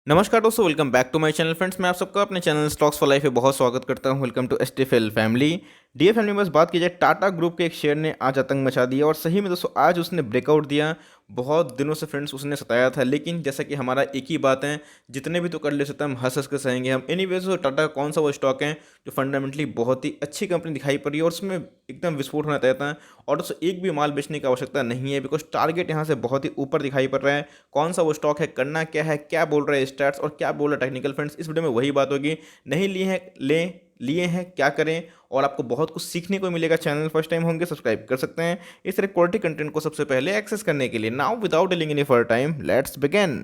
नमस्कार दोस्तों, welcome back to my channel. Friends, मैं आप सबका अपने चैनल स्टॉक्स फॉर लाइफ में बहुत स्वागत करता हूं। Welcome to STFL family. DF family में बस बात की जाए, टाटा ग्रुप के एक शेयर ने आज आतंक मचा दिया और सही में दोस्तों आज उसने ब्रेकआउट दिया। बहुत दिनों से फ्रेंड्स उसने सताया था, लेकिन जैसा कि हमारा एक ही बात है, जितने भी तो कर ले सकते हैं हम हंस हंस के सहेंगे हम। एनीवेज टाटा कौन सा वो स्टॉक है जो फंडामेंटली बहुत ही अच्छी कंपनी दिखाई पड़ी है और उसमें एकदम विस्फोट होना तय था। और दोस्तों एक भी माल बेचने की आवश्यकता नहीं है, बिकॉज टारगेट यहाँ से बहुत ही ऊपर दिखाई पड़ रहा है। कौन सा वो स्टॉक है, करना क्या है, क्या बोल रहा है स्टैट्स और क्या बोल रहा है टेक्निकल फ्रेंड्स, इस वीडियो में वही बात होगी। नहीं लिए हैं लें, लिए हैं क्या करें, और आपको बहुत कुछ सीखने को मिलेगा। चैनल फर्स्ट टाइम होंगे सब्सक्राइब कर सकते हैं इस तरह क्वालिटी कंटेंट को सबसे पहले एक्सेस करने के लिए। Now without delaying any further time, let's begin.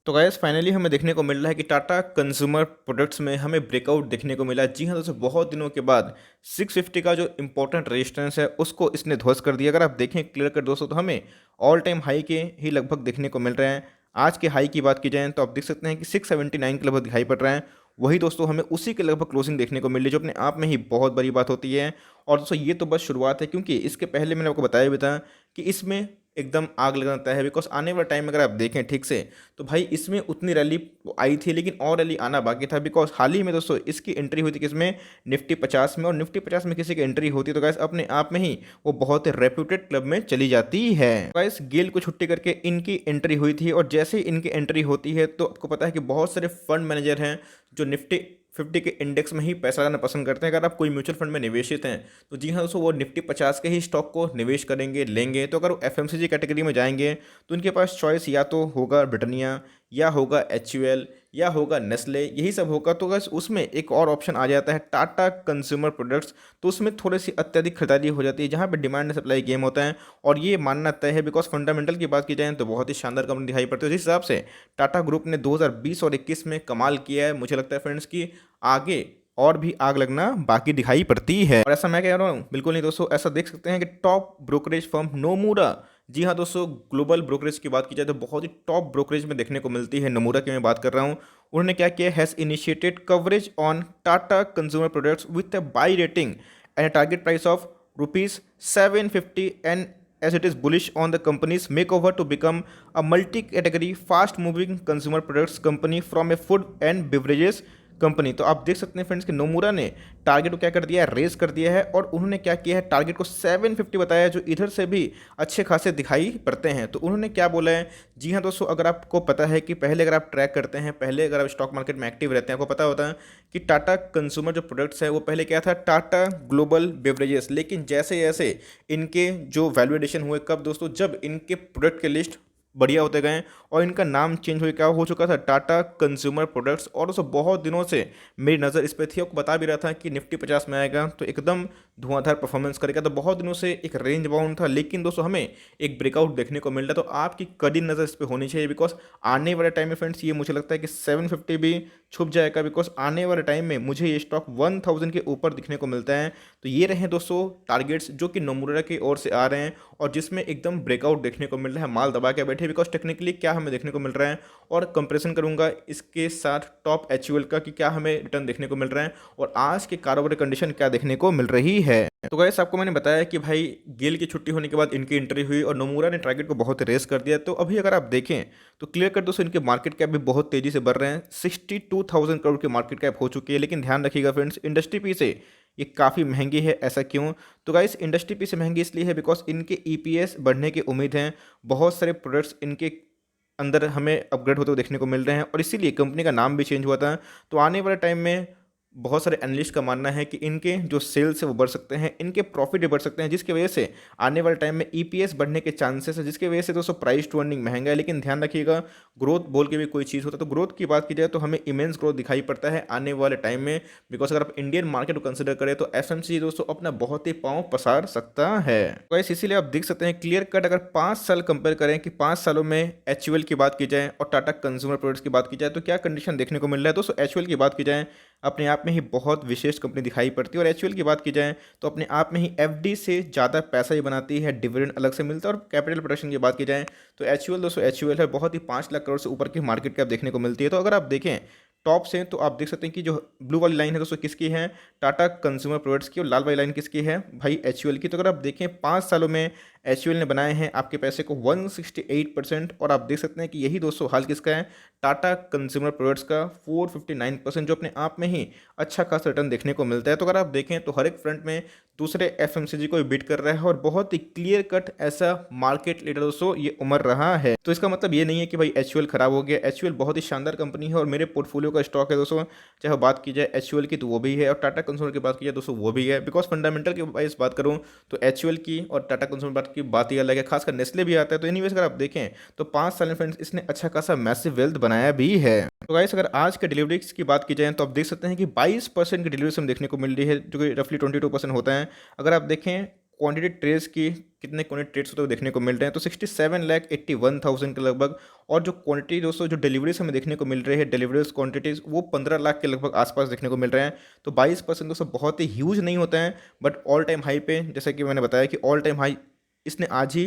तो गाइस फाइनली हमें देखने को मिल रहा है कि टाटा कंज्यूमर प्रोडक्ट्स में हमें ब्रेकआउट देखने को मिला। जी हाँ दोस्तों, बहुत दिनों के बाद 650 का जो इंपॉर्टेंट रेजिस्टेंस है उसको इसने ध्वस्त कर दिया। अगर आप देखें क्लियर कर दोस्तों, तो हमें ऑल टाइम हाई के ही लगभग देखने को मिल रहे हैं। आज के हाई की बात की जाए तो आप देख सकते हैं कि 679 के लगभग दिखाई पड़ रहा है। वही दोस्तों हमें उसी के लगभग क्लोजिंग देखने को मिल रही है, जो अपने आप में ही बहुत बड़ी बात होती है। और दोस्तों ये तो बस शुरुआत है, क्योंकि इसके पहले मैंने आपको बताया भी था कि इसमें एकदम आग लगना तय है। बिकॉज आने वाले टाइम में अगर आप देखें ठीक से, तो भाई इसमें उतनी रैली आई थी, लेकिन और रैली आना बाकी था। बिकॉज हाल ही में दोस्तों इसकी एंट्री हुई थी किसमें, निफ्टी 50 में। और निफ्टी 50 में किसी की एंट्री होती है तो गाइस अपने आप में ही वो बहुत ही रेप्यूटेड क्लब में चली जाती है। गाइस गेल को छुट्टी करके इनकी एंट्री हुई थी, और जैसे ही इनकी एंट्री होती है तो आपको पता है कि बहुत सारे फंड मैनेजर हैं जो निफ्टी 50 के इंडेक्स में ही पैसा लगाना पसंद करते हैं। अगर आप कोई म्यूचुअल फंड में निवेशित हैं तो जी हाँ दोस्तों, वो निफ्टी 50 के ही स्टॉक को निवेश करेंगे, लेंगे। तो अगर वो एफएमसीजी कैटेगरी में जाएंगे तो उनके पास चॉइस या तो होगा ब्रिटानिया, या होगा एचयूएल, या होगा नेस्ले, यही सब होगा। तो बस उसमें एक और ऑप्शन आ जाता है टाटा कंज्यूमर प्रोडक्ट्स। तो उसमें थोड़ी सी अत्यधिक खरीदारी हो जाती है, जहाँ पे डिमांड एंड सप्लाई गेम होता है। और ये मानना तय है, बिकॉज फंडामेंटल की बात की जाए तो बहुत ही शानदार कंपनी दिखाई पड़ती है। जिस हिसाब से टाटा ग्रुप ने 2020 और 21 में कमाल किया है, मुझे लगता है फ्रेंड्स कि आगे और भी आग लगना बाकी दिखाई पड़ती है। और ऐसा मैं कह रहा हूँ बिल्कुल नहीं दोस्तों, ऐसा देख सकते हैं कि टॉप ब्रोकरेज फर्म नोमूरा, जी हाँ दोस्तों, ग्लोबल ब्रोकरेज की बात की जाए तो बहुत ही टॉप ब्रोकरेज में देखने को मिलती है। नोमूरा की मैं बात कर रहा हूँ। उन्होंने क्या किया, has initiated coverage on Tata consumer products with a by rating and target price of ₹750, and as it is bullish on the company's makeover to become a multi-category fast-moving consumer products company from a food and beverages company. तो आप देख सकते हैं friends कि नोमूरा ने target को क्या कर दिया है, रेज कर दिया है। और उन्होंने क्या किया है, टारगेट को 750 बताया है, जो इधर से भी अच्छे खासे दिखाई पड़ते हैं। तो उन्होंने क्या बोला है, जी हाँ दोस्तों, अगर आपको पता है कि पहले अगर आप ट्रैक करते हैं, पहले अगर आप स्टॉक मार्केट में एक्टिव रहते हैं, आपको पता होता है कि टाटा कंज्यूमर जो प्रोडक्ट्स है वो पहले क्या था, टाटा ग्लोबल बेवरेजेस। लेकिन जैसे जैसे इनके जो वैल्यूएशन हुए, कब दोस्तों, जब इनके प्रोडक्ट के लिस्ट बढ़िया होते गए और इनका नाम चेंज हो क्या हो चुका था, टाटा कंज्यूमर प्रोडक्ट्स। और दोस्तों बहुत दिनों से मेरी नज़र इस पर थी, आपको बता भी रहा था कि निफ्टी 50 में आएगा तो एकदम धुआंधार परफॉर्मेंस करेगा। तो बहुत दिनों से एक रेंज बाउंड था, लेकिन दोस्तों हमें एक ब्रेकआउट देखने को मिल रहा है। तो आपकी कड़ी नज़र इस पर होनी चाहिए, बिकॉज आने वाले टाइम में फ्रेंड्स ये मुझे लगता है कि 750 भी छुप जाएगा। बिकॉज आने वाले टाइम में मुझे ये स्टॉक 1000 के ऊपर दिखने को मिलता है। तो ये रहे दोस्तों टारगेट्स जो कि नोमूरा की ओर से आ रहे हैं, और जिसमें एकदम ब्रेकआउट देखने को मिल रहा है। माल दबा के बैठे, बिकॉज टेक्निकली क्या हमें देखने को मिल रहा है, और कंपैरिजन करूंगा इसके साथ टॉप एचयूएल का कि क्या हमें रिटर्न देखने को मिल रहा है और आज के कारोबारी कंडीशन क्या देखने को मिल रही है। तो गाइस आपको मैंने बताया कि भाई गेल की छुट्टी होने के बाद इनकी एंट्री हुई और नोमूरा ने टारगेट को बहुत रेस कर दिया। तो अभी अगर आप देखें तो क्लियर कर दोस्तों, इनके मार्केट कैप भी बहुत तेजी से बढ़ रहे हैं। 62,000 करोड़ की मार्केट कैप हो चुकी है। लेकिन ध्यान रखिएगा फ्रेंड्स, इंडस्ट्री पी से ये काफ़ी महंगी है। ऐसा क्यों, तो गाइस इंडस्ट्री पी से महंगी इसलिए है बिकॉज इनके ईपीएस बढ़ने की उम्मीद है। बहुत सारे प्रोडक्ट्स इनके अंदर हमें अपग्रेड होते हुए देखने को मिल रहे हैं, और इसीलिए कंपनी का नाम भी चेंज हुआ था। तो आने वाले टाइम में बहुत सारे एनालिस्ट का मानना है कि इनके जो सेल्स है वो बढ़ सकते हैं, इनके प्रॉफिट भी बढ़ सकते हैं, जिसकी वजह से आने वाले टाइम में ईपीएस बढ़ने के चांसेस है, जिसकी वजह से दोस्तों प्राइस टू अर्निंग महंगा है। लेकिन ध्यान रखिएगा, ग्रोथ बोल के भी कोई चीज़ होता है। तो ग्रोथ की बात की जाए तो हमें इमेंस ग्रोथ दिखाई पड़ता है आने वाले टाइम में। बिकॉज अगर आप इंडियन मार्केट को कंसिडर करें तो एफएमसीजी दोस्तों अपना बहुत ही पाँव पसार सकता है। तो इसीलिए आप देख सकते हैं क्लियर कट, अगर 5 साल कंपेयर करें कि 5 सालों में एचयूएल की बात की जाए और टाटा कंज्यूमर प्रोडक्ट्स की बात की जाए तो क्या कंडीशन देखने को मिल रहा है। दोस्तों एचयूएल की बात की जाए अपने आप में ही बहुत विशेष कंपनी दिखाई पड़ती है, और एचयूएल की बात की जाए तो अपने आप में ही एफडी से ज़्यादा पैसा ही बनाती है, डिविडेंड अलग से मिलता है। और कैपिटल प्रोटेक्शन की बात की जाए तो एचयूएल दोस्तों एचयूएल है, बहुत ही 5 लाख करोड़ से ऊपर की मार्केट कैप देखने को मिलती है। तो अगर आप देखें टॉप से, तो आप देख सकते हैं कि जो ब्लू वाली लाइन है दोस्तों किसकी है, टाटा कंज्यूमर प्रोडक्ट्स की, और लाल वाली लाइन किसकी है भाई, एचयूएल की। तो अगर आप देखें 5 सालों में एचयूएल ने बनाए हैं आपके पैसे को 168%, और आप देख सकते हैं कि यही दोस्तों हाल किसका है, टाटा कंज्यूमर प्रोडक्ट्स का 459%, जो अपने आप में ही अच्छा खासा रिटर्न देखने को मिलता है। तो अगर आप देखें तो हर एक फ्रंट में दूसरे एफएमसीजी को बीट कर रहा है, और बहुत ही क्लियर कट ऐसा मार्केट लीडर दोस्तों ये उमर रहा है। तो इसका मतलब ये नहीं है कि भाई एचयूएल खराब हो गया, एचयूएल बहुत ही शानदार कंपनी है और मेरे पोर्टफोलियो का स्टॉक है दोस्तों। चाहे बात की जाए एचयूएल की तो वो भी है, और टाटा कंज्यूमर की बात की जाए दोस्तों वो भी है। बिकॉज फंडामेंटल की वाइज बात करूँ तो एचयूएल की और टाटा कंज्यूमर की बात ही अलग है, खासकर नेस्ले भी आता है। तो एनीवेज अगर आप देखें तो 5 साल में फ्रेंड्स इसने अच्छा खासा मैसिव वेल्थ बनाया भी है। तो गाइस अगर आज के डिलीवरीज की बात की जाए तो आप देख सकते हैं कि 22% की डिलीवरीज हम देखने को मिल रही है, जो कि रफली 22% होता है। अगर आप देखें क्वांटिटी ट्रेड्स की, कितने क्वांटिटी ट्रेड्स होते हुए देखने को मिल रहे हैं, तो 67,81,000 के लगभग। और जो क्वांटिटी दोस्तों जो डिलीवरीज हमें देखने को मिल रही है, डिलीवरीज क्वांटिटीज वो 15 लाख के लगभग आसपास देखने को मिल रहे हैं। तो 22% दोस्तों बहुत ही ह्यूज नहीं होता है, बट ऑल टाइम हाई पे, जैसे कि मैंने बताया कि ऑल टाइम हाई इसने आज ही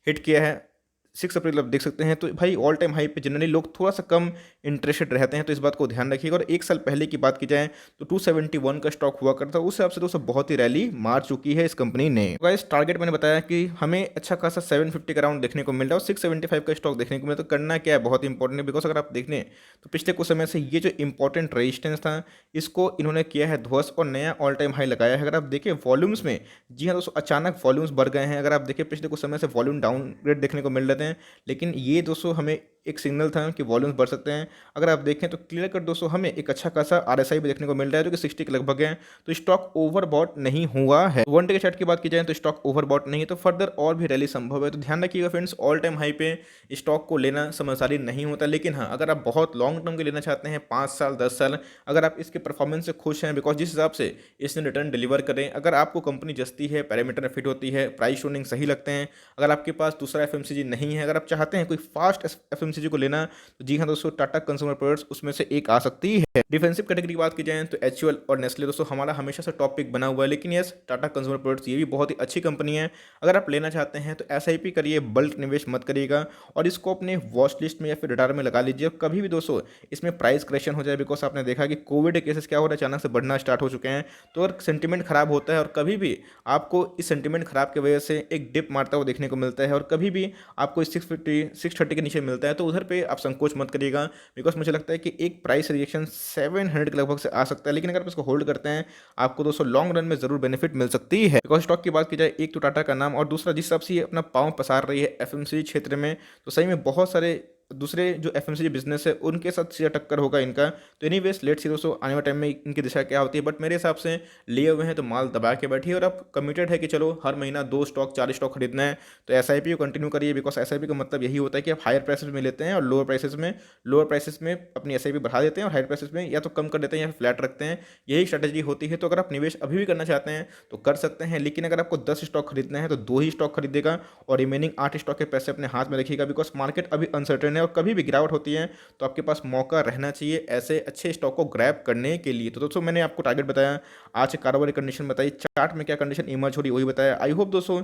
हिट किया है 6 अप्रैल, आप देख सकते हैं। तो भाई ऑल टाइम हाई पे जनरली लोग थोड़ा सा कम इंटरेस्टेड रहते हैं, तो इस बात को ध्यान रखिएगा। और एक साल पहले की बात की जाए तो 271 का स्टॉक हुआ करता, उस हिसाब से दोस्तों बहुत ही रैली मार चुकी है इस कंपनी ने। तो इस टारगेट मैंने बताया कि हमें अच्छा खासा 750 का राउंड देखने को मिल रहा है और 675 का स्टॉक देखने को मिला। तो करना क्या है, बहुत इंपॉर्टेंट है। बिकॉज अगर आप देखें तो पिछले कुछ समय से ये जो इंपॉर्टेंट रेजिस्टेंस था इसको इन्होंने किया है ध्वस्त और नया ऑल टाइम हाई लगाया है। अगर आप देखें वॉल्यूम्स में, जी हाँ दोस्तों, अचानक वॉल्यूम्स बढ़ गए हैं। अगर आप देखें पिछले कुछ समय से वॉल्यूम डाउनग्रेड देखने को मिल रहे थे, लेकिन ये दोस्तों हमें एक सिग्नल था कि वॉल्यूम्स बढ़ सकते हैं। अगर आप देखें तो क्लियर कट दोस्तों हमें एक अच्छा खासा आरएसआई भी देखने को मिल रहा है, जो कि 60 के लगभग है। तो स्टॉक ओवरबॉट नहीं हुआ है। वन डे के चार्ट की बात की जाए तो स्टॉक ओवरबॉट नहीं है, तो फर्दर और भी रैली संभव है। तो ध्यान रखिएगा फ्रेंड्स, ऑल टाइम हाई पे स्टॉक को लेना समझदारी नहीं होता। लेकिन हाँ, अगर आप बहुत लॉन्ग टर्म के लेना चाहते हैं, 5 साल 10 साल, अगर आप इसके परफॉर्मेंस से खुश हैं, बिकॉज जिस हिसाब से इसने रिटर्न डिलीवर करें, अगर आपको कंपनी जस्ती है, पैरामीटर फिट होती है, प्राइस टूनिंग सही लगते हैं, अगर आपके पास दूसरा एफएमसीजी नहीं है, अगर आप चाहते हैं कोई फास्ट एफएमसीजी को लेना, तो जी हाँ दोस्तों, टाटा कंज्यूमर प्रोडक्ट्स उसमें से एक आ सकती है। डिफेंसिव कैटेगरी की बात की जाए तो एचयूएल और नेस्ले दोस्तों हमारा हमेशा से टॉपिक बना हुआ है। लेकिन यस, टाटा कंज्यूमर प्रोडक्ट्स ये भी बहुत ही अच्छी कंपनी है। अगर आप लेना चाहते हैं तो एसआईपी करिए, बल्क निवेश मत करिएगा, और इसको अपने वॉच लिस्ट में या फिर रडार में लगा लीजिए। कभी भी दोस्तों इसमें प्राइस करेक्शन हो जाए, बिकॉज आपने देखा कि कोविड केसेस क्या हो रहा है, अचानक से बढ़ना स्टार्ट हो चुके हैं, तो अगर सेंटिमेंट खराब होता है और कभी भी आपको इस सेंटिमेंट खराब की वजह से एक डिप मारता हुआ देखने को मिलता है, और कभी भी आपको 630 के नीचे मिलता है, तो उधर पे आप संकोच मत करिएगा। बिकॉज मुझे लगता है कि एक प्राइस रिएक्शन 700 के लगभग से आ सकता है, लेकिन अगर आप इसको होल्ड करते हैं आपको दोस्तों लॉन्ग रन में जरूर बेनिफिट मिल सकती है। बिकॉज स्टॉक की बात की जाए, एक तो टाटा का नाम, और दूसरा जिस हिसाब से ये अपना पांव पसार रही है एफएमसीजी क्षेत्र में, तो सही में बहुत सारे दूसरे जो एफएमसीजी बिजनेस है उनके साथ सीधा टक्कर होगा इनका। तो एनीवेज लेट्स सी दोस्तों आने वाले टाइम में इनकी दिशा क्या होती है, बट मेरे हिसाब से लिए हुए हैं तो माल दबा के बैठिए, और आप कमिटेड है कि चलो हर महीना 2 स्टॉक 4 स्टॉक खरीदना है, तो एसआईपी को कंटिन्यू करिए। बिकॉज एसआईपी का मतलब यही होता है कि आप हायर प्राइसेस में लेते हैं और लोअर प्राइसेस में अपनी एसआईपी बढ़ा देते हैं, और हायर प्राइसेस में या तो कम कर देते हैं या फ्लैट रखते हैं। यही स्ट्रैटेजी होती है। तो अगर आप निवेश अभी भी करना चाहते हैं तो कर सकते हैं, लेकिन अगर आपको 10 स्टॉक खरीदना है तो 2 ही स्टॉक खरीदेगा, और रिमेनिंग 8 स्टॉक के पैसे अपने हाथ में रखिएगा। बिकॉज मार्केट अभी अनसर्टेन है और कभी भी गिरावट होती है, तो आपके पास मौका रहना चाहिए ऐसे अच्छे स्टॉक को ग्रैब करने के लिए। तो दोस्तों मैंने आपको टारगेट बताया, आज कारोबारी कंडीशन बताई, चार्ट में क्या कंडीशन इमर्ज हो रही वही बताया। आई होप दोस्तों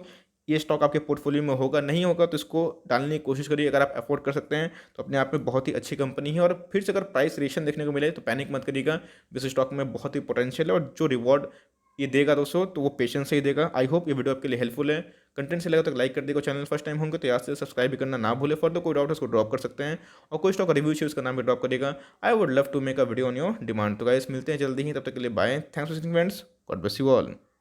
ये स्टॉक आपके पोर्टफोलियो में होगा, नहीं होगा तो इसको डालने की कोशिश करिए। अगर आप अफोर्ड कर सकते हैं तो अपने आप में बहुत ही अच्छी कंपनी है, और फिर से अगर प्राइस रिएक्शन देखने को मिले तो पैनिक मत करिएगा। इस स्टॉक में बहुत ही पोटेंशियल है, और जो रिवॉर्ड ये देगा दोस्तों तो वो पेशेंस से ही देगा। आई होप ये वीडियो आपके लिए हेल्पफुल है। कंटेंट से लगा तो लाइक कर देगा, चैनल फर्स्ट टाइम होंगे तो याद से सब्सक्राइब भी करना ना भूले। फर्दर कोई डाउट है उसको ड्रॉप कर सकते हैं, और कोई स्टॉक रिव्यू चाहिए उसका नाम भी ड्रॉप करेगा। I would love to make a video on your demand. तो गाइस मिलते हैं जल्दी ही, तब तक के लिए bye. Thanks for watching friends, God bless you all.